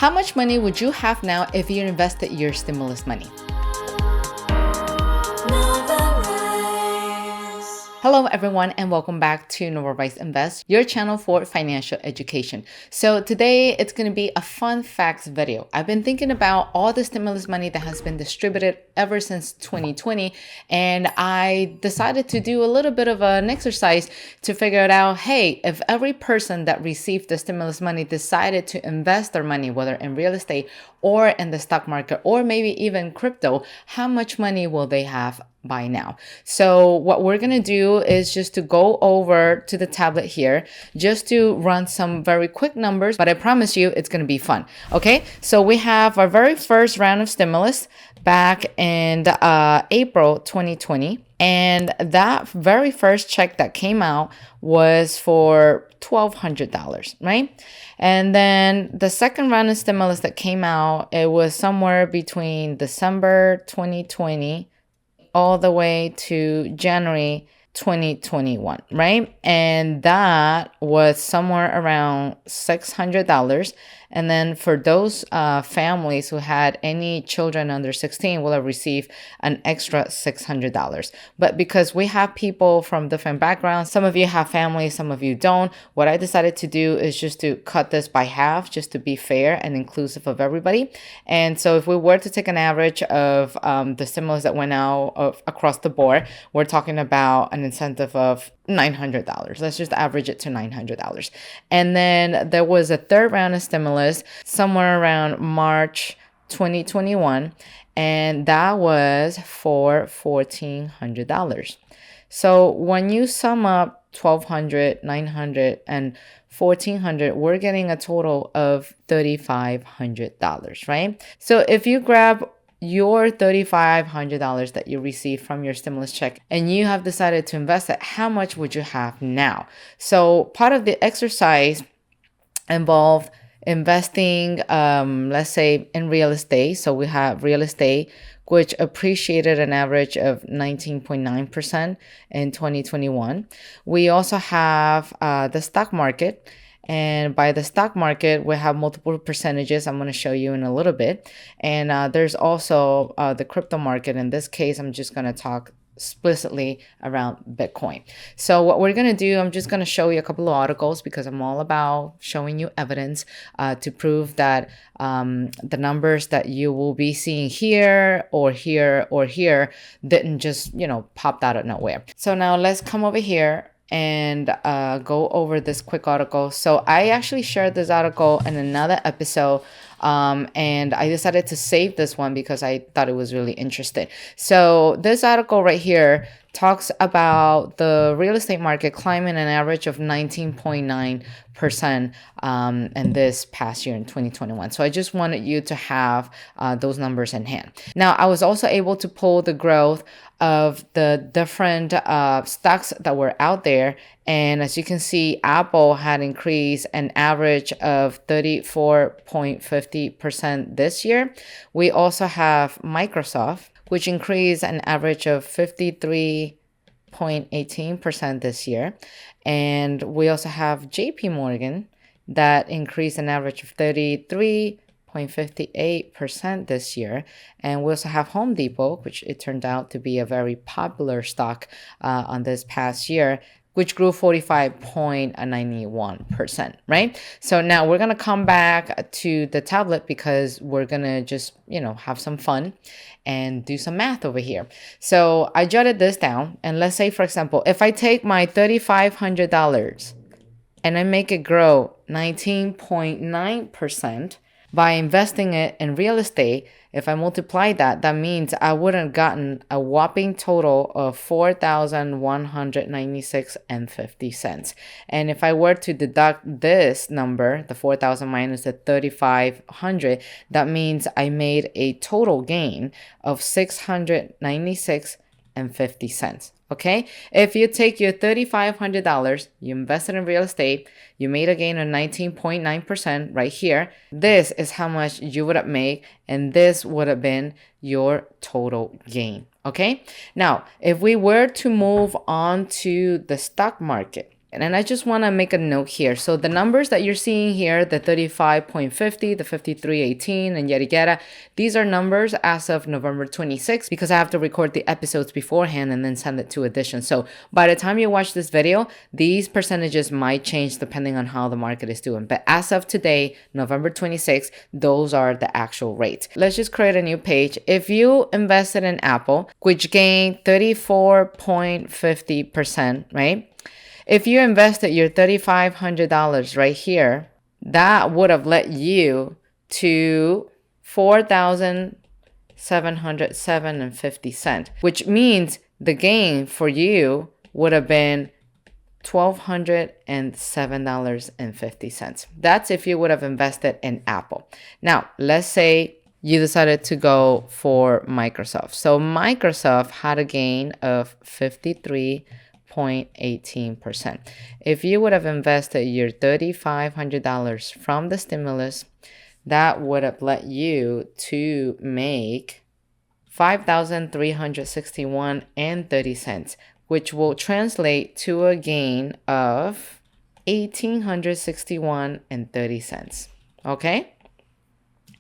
How much money would you have now if you invested your stimulus money? Hello everyone, and welcome back to Novarise Invest, your channel for financial education. So today it's going to be a fun facts video. I've been thinking about all the stimulus money that has been distributed ever since 2020, and I decided to do a little bit of an exercise to figure it out. Hey, if every person that received the stimulus money decided to invest their money, whether in real estate or in the stock market or maybe even crypto, how much money will they have by now? So what we're going to do is just to go over to the tablet here, just to run some very quick numbers, but I promise you it's going to be fun. Okay, so we have our very first round of stimulus back in April 2020. And that very first check that came out was for $1,200, right? And then the second round of stimulus that came out, it was somewhere between December 2020 all the way to January 2021, right? And that was somewhere around $600. And then for those families who had any children under 16 will have received an extra $600. But because we have people from different backgrounds, some of you have families, some of you don't, what I decided to do is just to cut this by half, just to be fair and inclusive of everybody. And so if we were to take an average of the stimulus that went out across the board, we're talking about an incentive of $900. Let's just average it to $900. And then there was a third round of stimulus somewhere around March 2021, and that was for $1,400. So when you sum up $1,200, $900, and $1,400, we're getting a total of $3,500, right? So if you grab your $3,500 that you received from your stimulus check and you have decided to invest it, how much would you have now? So part of the exercise involved investing, let's say in real estate. So we have real estate, which appreciated an average of 19.9% in 2021. We also have the stock market. And by the stock market, we have multiple percentages I'm going to show you in a little bit. And there's also the crypto market. In this case, I'm just going to talk explicitly around Bitcoin. So what we're going to do, I'm just going to show you a couple of articles because I'm all about showing you evidence to prove that the numbers that you will be seeing here or here or here didn't just, pop out of nowhere. So now let's come over here and go over this quick article. So I actually shared this article in another episode, and I decided to save this one because I thought it was really interesting. So this article right here talks about the real estate market climbing an average of 19.9% in this past year in 2021. So I just wanted you to have those numbers in hand. Now, I was also able to pull the growth of the different stocks that were out there. And as you can see, Apple had increased an average of 34.50% this year. We also have Microsoft, which increased an average of 53.18% this year. And we also have JP Morgan that increased an average of 33.58% this year. And we also have Home Depot, which it turned out to be a very popular stock on this past year, which grew 45.91%, right? So now we're going to come back to the tablet because we're going to just, have some fun and do some math over here. So I jotted this down. And let's say, for example, if I take my $3,500 and I make it grow 19.9%, by investing it in real estate, if I multiply that, that means I would have gotten a whopping total of $4,196.50. And if I were to deduct this number, the 4,000 minus the 3,500, that means I made a total gain of $696.50. Okay, if you take your $3,500, you invested in real estate, you made a gain of 19.9% right here. This is how much you would have made, and this would have been your total gain. Okay, now if we were to move on to the stock market, And I just want to make a note here. So the numbers that you're seeing here, the 35.50, the 53.18, and yada yada, these are numbers as of November 26th, because I have to record the episodes beforehand and then send it to Edition. So by the time you watch this video, these percentages might change depending on how the market is doing. But as of today, November 26th, those are the actual rates. Let's just create a new page. If you invested in Apple, which gained 34.50%, right? If you invested your $3,500 right here, that would have led you to $4,707.50, which means the gain for you would have been $1,207.50. That's if you would have invested in Apple. Now, let's say you decided to go for Microsoft. So Microsoft had a gain of 53.18%. If you would have invested your $3,500 from the stimulus, that would have led you to make $5,361.30, which will translate to a gain of $1,861.30. Okay?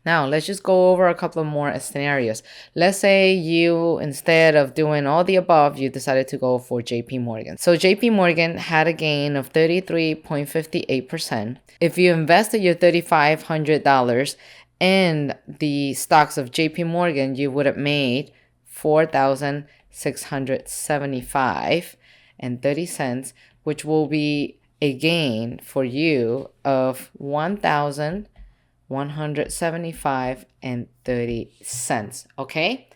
Now, let's just go over a couple of more scenarios. Let's say you, instead of doing all the above, you decided to go for JP Morgan. So JP Morgan had a gain of 33.58%. If you invested your $3,500 in the stocks of JP Morgan, you would have made $4,675.30, which will be a gain for you of $1,175.30. Okay,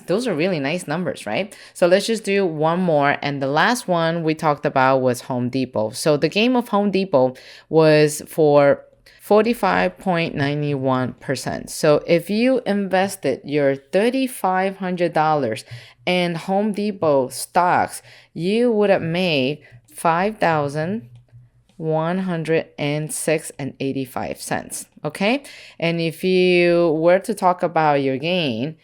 those are really nice numbers, right? So let's just do one more, and the last one we talked about was Home Depot. So the gain of Home Depot was for 45.91%. So if you invested your $3,500 in Home Depot stocks, you would have made $5,106.85. Okay, and if you were to talk about your gain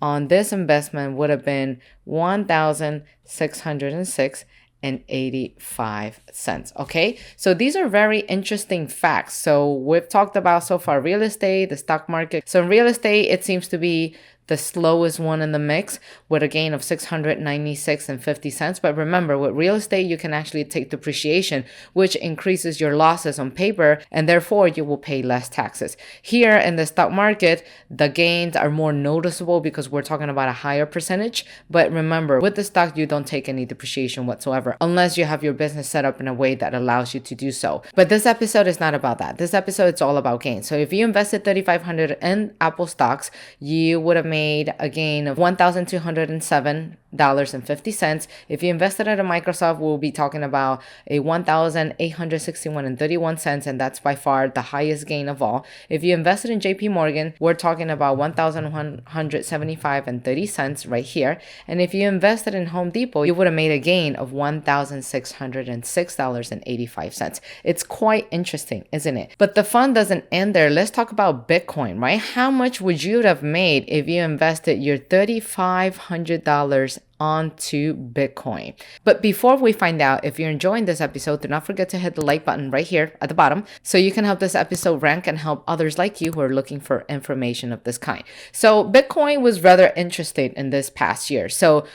on this investment would have been $1,606.85. Okay, so these are very interesting facts. So we've talked about so far real estate, the stock market. So in real estate, it seems to be the slowest one in the mix with a gain of $696.50. But remember, with real estate, you can actually take depreciation, which increases your losses on paper, and therefore you will pay less taxes. Here in the stock market, the gains are more noticeable because we're talking about a higher percentage. But remember, with the stock, you don't take any depreciation whatsoever, unless you have your business set up in a way that allows you to do so. But this episode is not about that. This episode is all about gains. So if you invested $3,500 in Apple stocks, you would have made a gain of $1,207.50. If you invested at a Microsoft, we'll be talking about a $1,861.31, and that's by far the highest gain of all. If you invested in JP Morgan, we're talking about $1,175.30 right here. And if you invested in Home Depot, you would have made a gain of $1,606.85. It's quite interesting, isn't it? But the fun doesn't end there. Let's talk about Bitcoin, right? How much would you have made if you invested your $3,500 onto Bitcoin? But before we find out, if you're enjoying this episode, do not forget to hit the like button right here at the bottom so you can help this episode rank and help others like you who are looking for information of this kind. So Bitcoin was rather interesting in this past year. So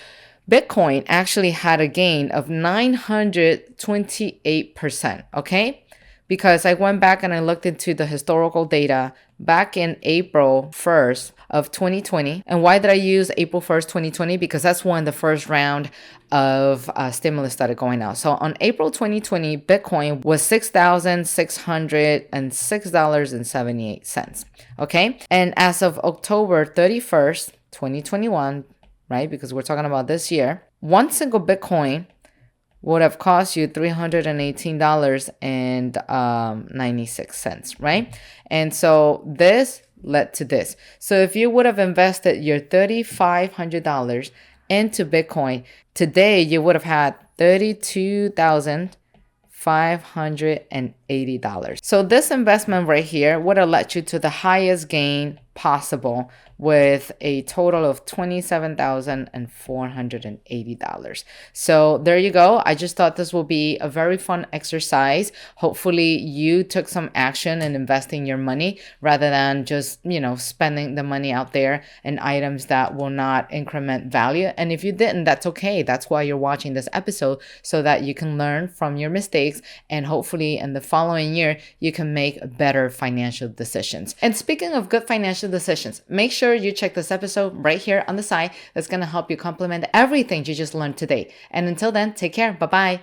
Bitcoin actually had a gain of 928%, okay? Because I went back and I looked into the historical data back in April 1st of 2020. And why did I use April 1st, 2020? Because that's when the first round of stimulus started going out. So on April 2020, Bitcoin was $6,606.78. Okay. And as of October 31st, 2021, right? Because we're talking about this year, one single Bitcoin would have cost you $318.96, right? And so this led to this. So if you would have invested your $3,500 into Bitcoin, today you would have had $32,580. So this investment right here would have led you to the highest gain possible with a total of $27,480. So there you go. I just thought this will be a very fun exercise. Hopefully you took some action in investing your money rather than just, spending the money out there in items that will not increment value. And if you didn't, that's okay. That's why you're watching this episode, so that you can learn from your mistakes, and hopefully in the following year, you can make better financial decisions. And speaking of good financial decisions, make sure you check this episode right here on the side. That's going to help you complement everything you just learned today. And until then, take care. Bye-bye.